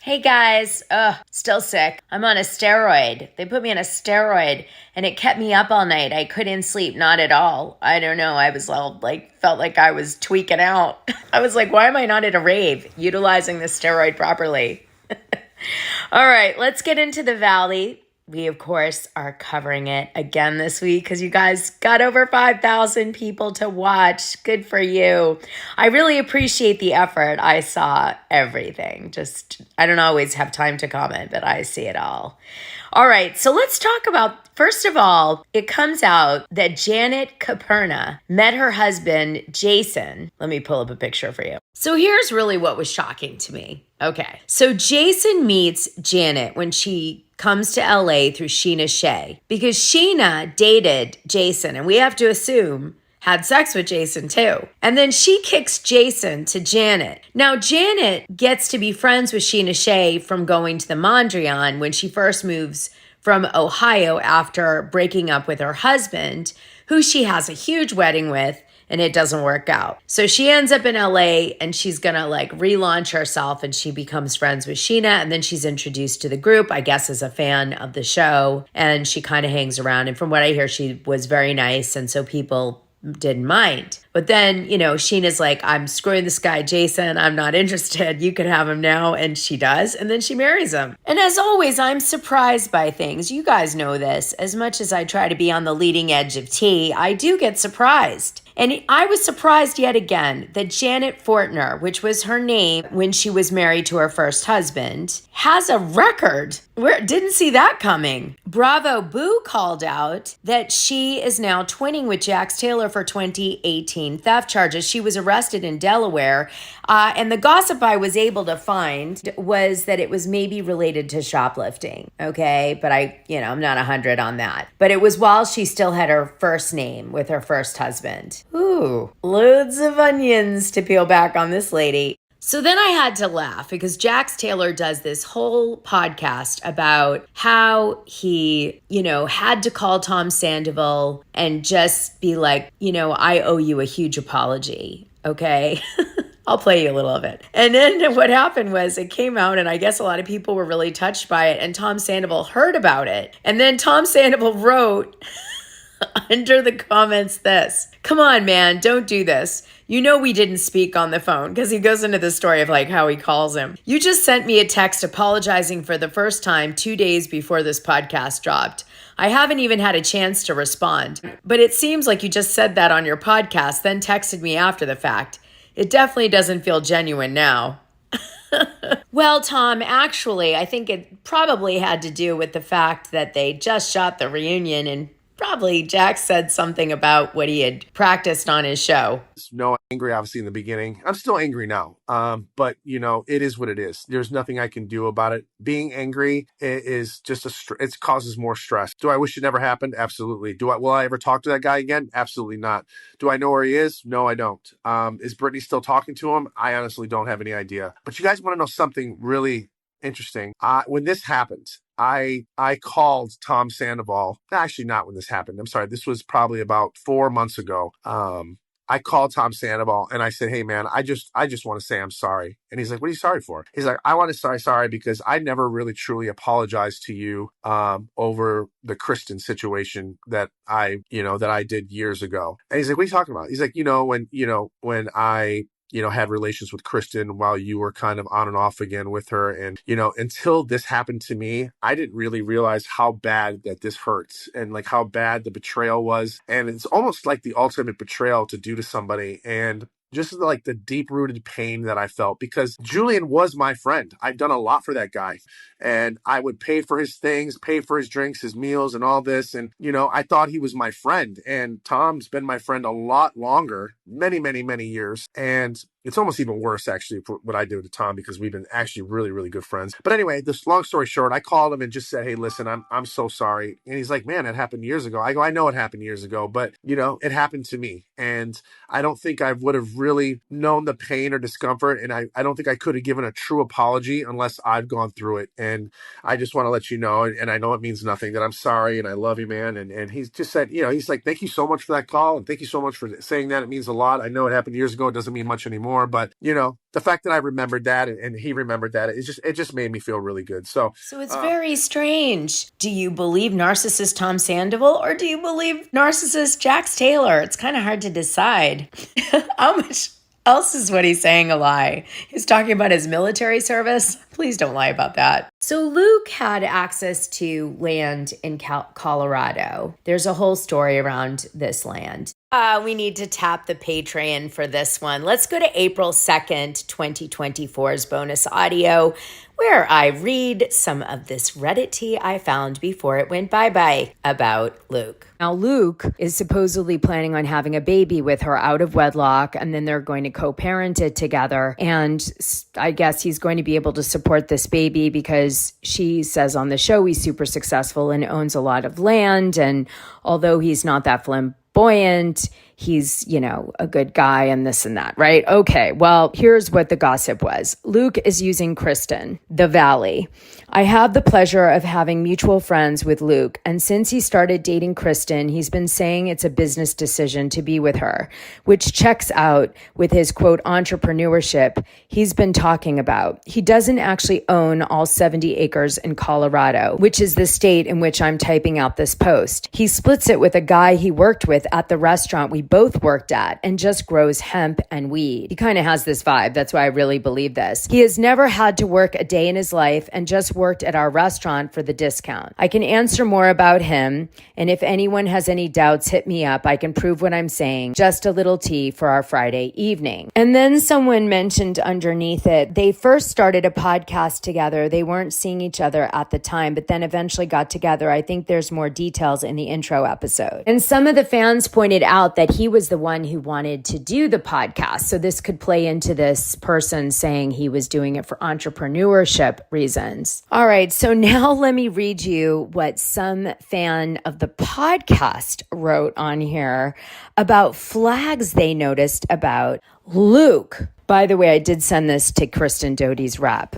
Hey guys, still sick. I'm on a steroid. They put me on a steroid and it kept me up all night. I couldn't sleep, not at all. I don't know. I was all felt like I was tweaking out. I was like, why am I not at a rave utilizing the steroid properly? All right, let's get into the Valley. We, of course, are covering it again this week because you guys got over 5,000 people to watch. Good for you. I really appreciate the effort. I saw everything. I don't always have time to comment, but I see it all. All right, so let's talk about, first of all, it comes out that Janet Caperna met her husband, Jason. Let me pull up a picture for you. So here's really what was shocking to me. Okay, so Jason meets Janet when she comes to LA through Scheana Shay because Scheana dated Jason, and we have to assume had sex with Jason too. And then she kicks Jason to Janet. Now, Janet gets to be friends with Scheana Shay from going to the Mondrian when she first moves from Ohio after breaking up with her husband, who she has a huge wedding with, and it doesn't work out. So she ends up in LA and she's gonna relaunch herself, and she becomes friends with Scheana, and then she's introduced to the group, I guess as a fan of the show, and she kind of hangs around. And from what I hear, she was very nice, and so people didn't mind. But then, Sheena's like, I'm screwing this guy, Jason. I'm not interested. You can have him now. And she does. And then she marries him. And as always, I'm surprised by things. You guys know this. As much as I try to be on the leading edge of tea, I do get surprised. And I was surprised yet again that Janet Fortner, which was her name when she was married to her first husband, has a record. Didn't see that coming. Bravo Boo called out that she is now twinning with Jax Taylor for 2018 theft charges. She was arrested in Delaware. And the gossip I was able to find was that it was maybe related to shoplifting. Okay. But I'm not 100 on that. But it was while she still had her first name with her first husband. Ooh, loads of onions to peel back on this lady. So then I had to laugh because Jax Taylor does this whole podcast about how he, had to call Tom Sandoval and just be like, I owe you a huge apology. Okay. I'll play you a little of it. And then what happened was it came out, and I guess a lot of people were really touched by it, and Tom Sandoval heard about it. And then Tom Sandoval wrote under the comments this: come on, man, don't do this. We didn't speak on the phone, because he goes into the story of how he calls him. You just sent me a text apologizing for the first time 2 days before this podcast dropped. I haven't even had a chance to respond, but it seems like you just said that on your podcast, then texted me after the fact. It definitely doesn't feel genuine now. Well, Tom, actually, I think it probably had to do with the fact that they just shot the reunion, and probably Jack said something about what he had practiced on his show. No, angry, obviously, in the beginning. I'm still angry now. But it is what it is. There's nothing I can do about it. Being angry is just it causes more stress. Do I wish it never happened? Absolutely. Will I ever talk to that guy again? Absolutely not. Do I know where he is? No, I don't. Is Brittany still talking to him? I honestly don't have any idea. But you guys want to know something really interesting? When this happened, I called Tom Sandoval. Actually, not when this happened. I'm sorry. This was probably about 4 months ago. I called Tom Sandoval and I said, hey man, I just want to say I'm sorry. And he's like, what are you sorry for? He's like, I want to say sorry because I never really truly apologized to you over the Kristen situation that I did years ago. And he's like, what are you talking about? He's like, when I had relations with Kristen while you were kind of on and off again with her. And, until this happened to me, I didn't really realize how bad that this hurts and how bad the betrayal was. And it's almost like the ultimate betrayal to do to somebody. And just the deep-rooted pain that I felt, because Julian was my friend. I've done a lot for that guy, and I would pay for his things, pay for his drinks, his meals, and all this. And, I thought he was my friend, and Tom's been my friend a lot longer, many, many, many years. And it's almost even worse, actually, for what I do to Tom, because we've been actually really, really good friends. But anyway, this long story short, I called him and just said, hey, listen, I'm so sorry. And he's like, man, it happened years ago. I go, I know it happened years ago, but, it happened to me. And I don't think I would have really known the pain or discomfort. And I don't think I could have given a true apology unless I've gone through it. And I just want to let you know, and I know it means nothing, that I'm sorry and I love you, man. And he's just said, he's like, thank you so much for that call. And thank you so much for saying that. It means a lot. I know it happened years ago. It doesn't mean much anymore. anymore. But the fact that I remembered that and he remembered that, it just made me feel really good. So it's very strange. Do you believe narcissist Tom Sandoval or do you believe narcissist Jax Taylor? It's kind of hard to decide. How much else is what he's saying a lie? He's talking about his military service. Please don't lie about that. So Luke had access to land in Colorado. There's a whole story around this land. We need to tap the Patreon for this one. Let's go to April 2nd, 2024's bonus audio, where I read some of this Reddit tea I found before it went bye-bye about Luke. Now, Luke is supposedly planning on having a baby with her out of wedlock, and then they're going to co-parent it together. And I guess he's going to be able to support this baby because she says on the show he's super successful and owns a lot of land. And although he's not that flamboyant, he's, a good guy and this and that, right? Okay, well, here's what the gossip was. Luke is using Kristen, the Valley. I have the pleasure of having mutual friends with Luke, and since he started dating Kristen, he's been saying it's a business decision to be with her, which checks out with his, quote, entrepreneurship he's been talking about. He doesn't actually own all 70 acres in Colorado, which is the state in which I'm typing out this post. He splits it with a guy he worked with at the restaurant we both worked at and just grows hemp and weed. He kind of has this vibe. That's why I really believe this. He has never had to work a day in his life and just worked at our restaurant for the discount. I can answer more about him, and if anyone has any doubts, hit me up. I can prove what I'm saying. Just a little tea for our Friday evening. And then someone mentioned underneath it, they first started a podcast together. They weren't seeing each other at the time, but then eventually got together. I think there's more details in the intro episode. And some of the fans pointed out that he was the one who wanted to do the podcast. So this could play into this person saying he was doing it for entrepreneurship reasons. All right, so now let me read you what some fan of the podcast wrote on here about flags they noticed about Luke. By the way, I did send this to Kristen Doty's rap.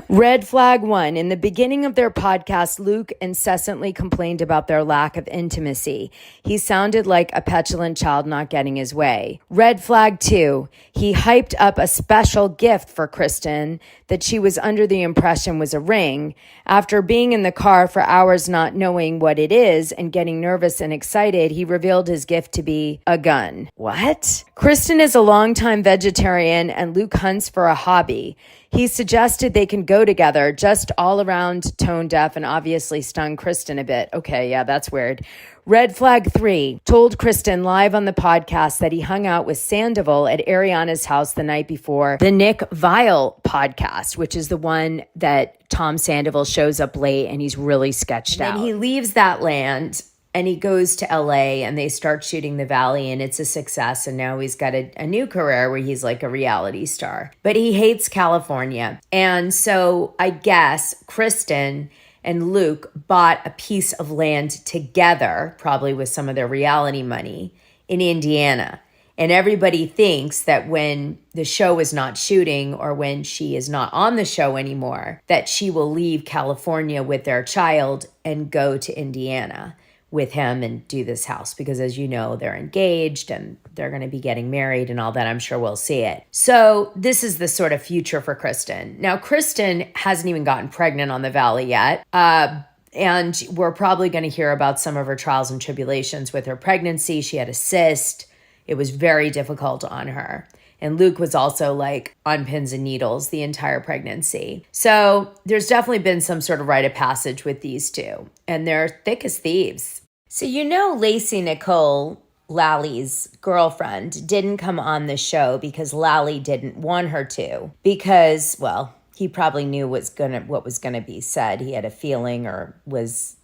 Red flag 1. In the beginning of their podcast, Luke incessantly complained about their lack of intimacy. He sounded like a petulant child not getting his way. Red flag 2. He hyped up a special gift for Kristen that she was under the impression was a ring. After being in the car for hours not knowing what it is and getting nervous and excited, he revealed his gift to be a gun. What? Kristen is a longtime vegetarian and Luke hunts for a hobby. He suggested they can go together, just all around tone deaf and obviously stung Kristen a bit. Okay, yeah, that's weird. Red flag 3, told Kristen live on the podcast that he hung out with Sandoval at Ariana's house the night before the Nick Viall podcast, which is the one that Tom Sandoval shows up late and he's really sketched out. And he leaves that land and he goes to LA and they start shooting The Valley and it's a success. And now he's got a new career where he's like a reality star. But he hates California. And so I guess Kristen and Luke bought a piece of land together, probably with some of their reality money, in Indiana. And everybody thinks that when the show is not shooting or when she is not on the show anymore, that she will leave California with their child and go to Indiana with him and do this house, because as you know, they're engaged and they're going to be getting married and all that. I'm sure we'll see it. So this is the sort of future for Kristen. Now, Kristen hasn't even gotten pregnant on The Valley yet. And we're probably going to hear about some of her trials and tribulations with her pregnancy. She had a cyst. It was very difficult on her. And Luke was also like on pins and needles the entire pregnancy. So there's definitely been some sort of rite of passage with these two. And they're thick as thieves. So Lacy Nicole, Lally's girlfriend, didn't come on the show because Lally didn't want her to. Because, well, he probably knew what was gonna be said. He had a feeling, or was,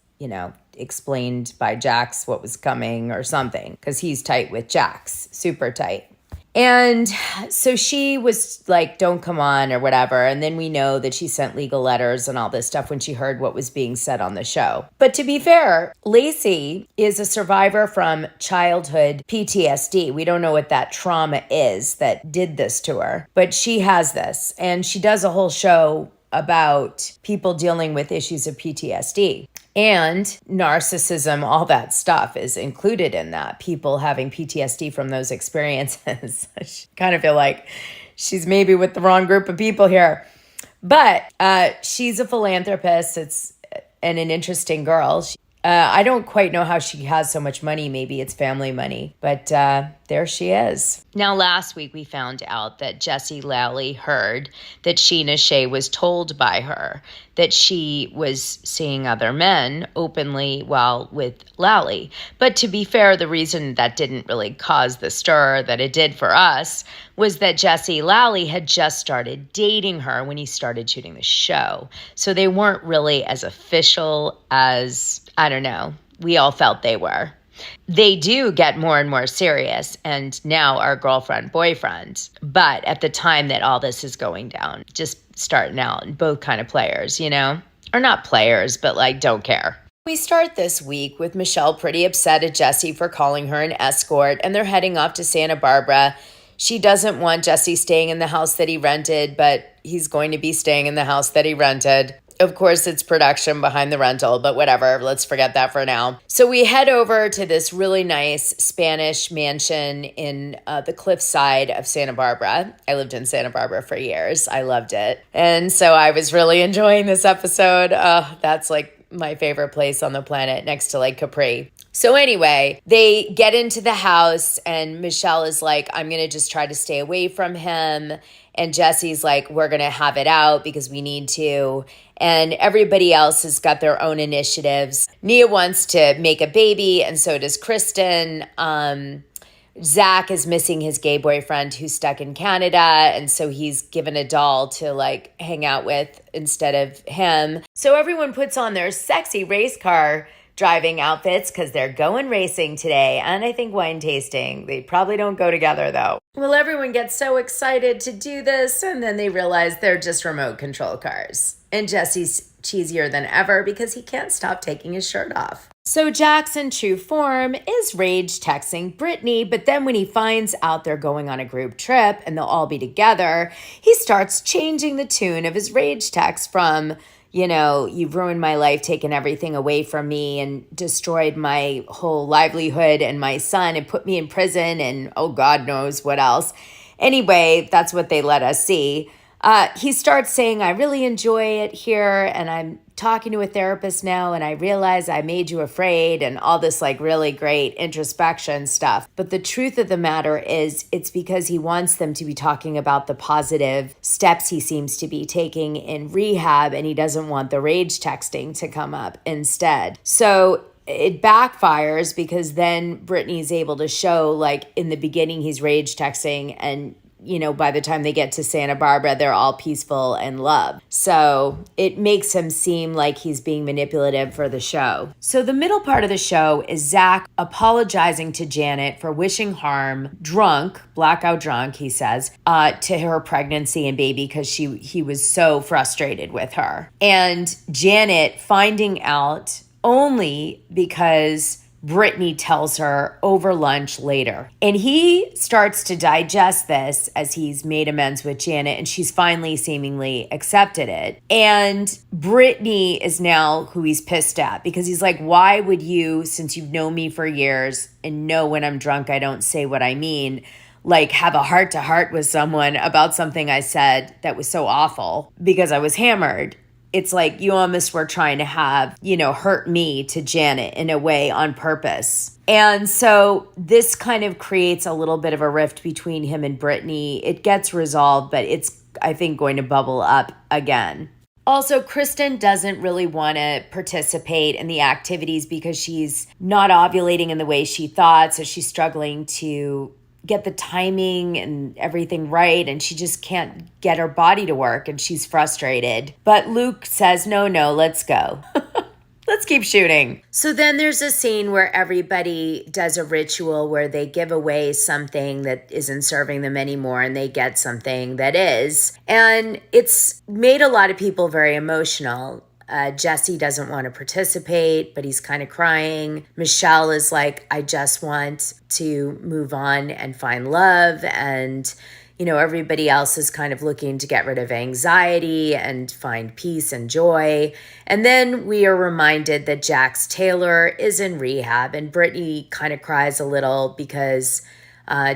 explained by Jax what was coming or something. Because he's tight with Jax, super tight. And so she was like, don't come on or whatever. And then we know that she sent legal letters and all this stuff when she heard what was being said on the show. But to be fair, Lacy is a survivor from childhood PTSD. We don't know what that trauma is that did this to her, but she has this. And she does a whole show about people dealing with issues of PTSD. And narcissism, all that stuff is included in that. People having PTSD from those experiences. I kind of feel like she's maybe with the wrong group of people here. But she's a philanthropist. And an interesting girl. I don't quite know how she has so much money. Maybe it's family money. But there she is. Now, last week we found out that Jessie Lally heard that Scheana Shay was told by her that she was seeing other men openly while with Lally. But to be fair, the reason that didn't really cause the stir that it did for us was that Jessie Lally had just started dating her when he started shooting the show. So they weren't really as official as, I don't know, we all felt they were. They do get more and more serious and now are girlfriend, boyfriend. But at the time that all this is going down, just starting out, and both kind of players, you know? Or not players, but like don't care. We start this week with Michelle pretty upset at Jessie for calling her an escort, and they're heading off to Santa Barbara. She doesn't want Jessie staying in the house that he rented, but he's going to be staying in the house that he rented. Of course, it's production behind the rental, but whatever. Let's forget that for now. So we head over to this really nice Spanish mansion in the cliffside of Santa Barbara. I lived in Santa Barbara for years. I loved it. And so I was really enjoying this episode. That's like my favorite place on the planet next to Lake Capri. So anyway, they get into the house and Michelle is like, I'm going to just try to stay away from him. And Jessie's like, we're going to have it out because we need to. And everybody else has got their own initiatives. Nia wants to make a baby, and so does Kristen. Zack is missing his gay boyfriend who's stuck in Canada, and so he's given a doll to like hang out with instead of him. So everyone puts on their sexy race car driving outfits because they're going racing today, and I think wine tasting. They probably don't go together though. Well, everyone gets so excited to do this, and then they realize they're just remote control cars. And Jesse's cheesier than ever because he can't stop taking his shirt off. So Jax, in true form, is rage texting Brittany, but then when he finds out they're going on a group trip and they'll all be together, he starts changing the tune of his rage text from, you know, you've ruined my life, taken everything away from me and destroyed my whole livelihood and my son and put me in prison and oh, God knows what else. Anyway, that's what they let us see. He starts saying, I really enjoy it here and I'm talking to a therapist now and I realize I made you afraid and all this like really great introspection stuff. But the truth of the matter is it's because he wants them to be talking about the positive steps he seems to be taking in rehab and he doesn't want the rage texting to come up instead. So it backfires because then Brittany's able to show like in the beginning he's rage texting and you know, by the time they get to Santa Barbara, they're all peaceful and love. So it makes him seem like he's being manipulative for the show. So the middle part of the show is Zack apologizing to Janet for wishing harm, drunk, blackout drunk, he says, to her pregnancy and baby because he was so frustrated with her. And Janet finding out only because Brittany tells her over lunch later. And he starts to digest this as he's made amends with Janet and she's finally seemingly accepted it. And Brittany is now who he's pissed at because he's like, why would you, since you've known me for years and know when I'm drunk I don't say what I mean, like have a heart-to-heart with someone about something I said that was so awful because I was hammered. It's like you almost were trying to have, you know, hurt me to Janet in a way on purpose. And so this kind of creates a little bit of a rift between him and Brittany. It gets resolved, but it's, I think, going to bubble up again. Also, Kristen doesn't really want to participate in the activities because she's not ovulating in the way she thought. So she's struggling to get the timing and everything right, and she just can't get her body to work, and she's frustrated. But Luke says, no, let's go. Let's keep shooting. So then there's a scene where everybody does a ritual where they give away something that isn't serving them anymore, and they get something that is. And it's made a lot of people very emotional. Jesse doesn't want to participate, but he's kind of crying. Michelle is like, I just want to move on and find love. And, everybody else is kind of looking to get rid of anxiety and find peace and joy. And then we are reminded that Jax Taylor is in rehab, and Brittany kind of cries a little because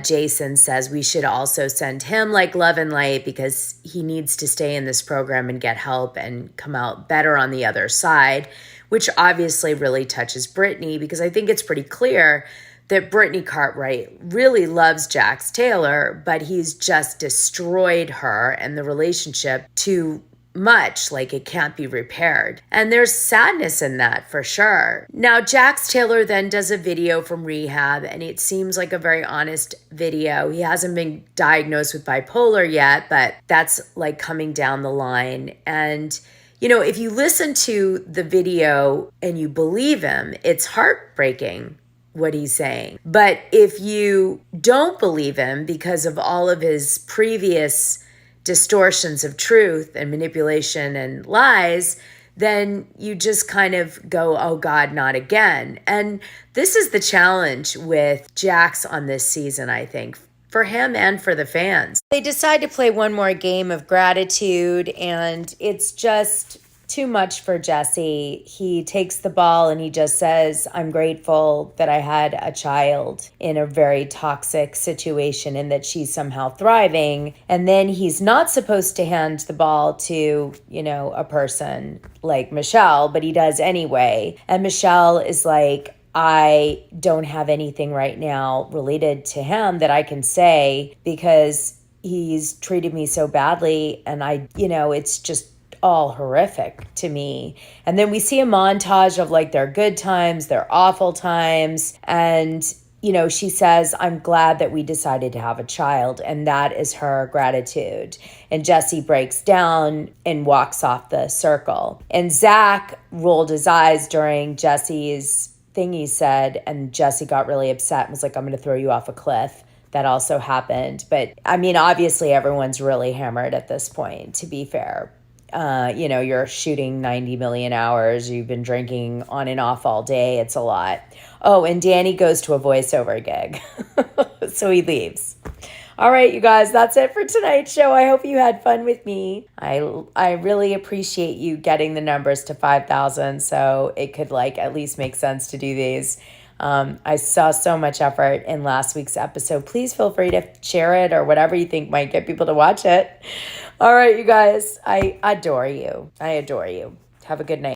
Jason says we should also send him like love and light because he needs to stay in this program and get help and come out better on the other side, which obviously really touches Brittany because I think it's pretty clear that Brittany Cartwright really loves Jax Taylor, but he's just destroyed her and the relationship too much, like it can't be repaired. And there's sadness in that for sure. Now, Jax Taylor then does a video from rehab, and it seems like a very honest video. He hasn't been diagnosed with bipolar yet, but that's like coming down the line. And if you listen to the video and you believe him, it's heartbreaking what he's saying. But if you don't believe him because of all of his previous distortions of truth and manipulation and lies, then you just kind of go, oh God, not again. And this is the challenge with Jax on this season, I think, for him and for the fans. They decide to play one more game of gratitude, and it's just too much for Jesse. He takes the ball and he just says, I'm grateful that I had a child in a very toxic situation and that she's somehow thriving. And then he's not supposed to hand the ball to, a person like Michelle, but he does anyway. And Michelle is like, I don't have anything right now related to him that I can say because he's treated me so badly. And it's just all horrific to me. And then we see a montage of like their good times, their awful times. And, she says, I'm glad that we decided to have a child. And that is her gratitude. And Jesse breaks down and walks off the circle. And Zack rolled his eyes during Jesse's thing he said. And Jesse got really upset and was like, I'm going to throw you off a cliff. That also happened. But obviously everyone's really hammered at this point, to be fair. You're shooting 90 million hours. You've been drinking on and off all day. It's a lot. Oh, and Danny goes to a voiceover gig. So he leaves. All right, you guys, that's it for tonight's show. I hope you had fun with me. I really appreciate you getting the numbers to 5,000 so it could at least make sense to do these. I saw so much effort in last week's episode. Please feel free to share it or whatever you think might get people to watch it. All right, you guys, I adore you. I adore you. Have a good night.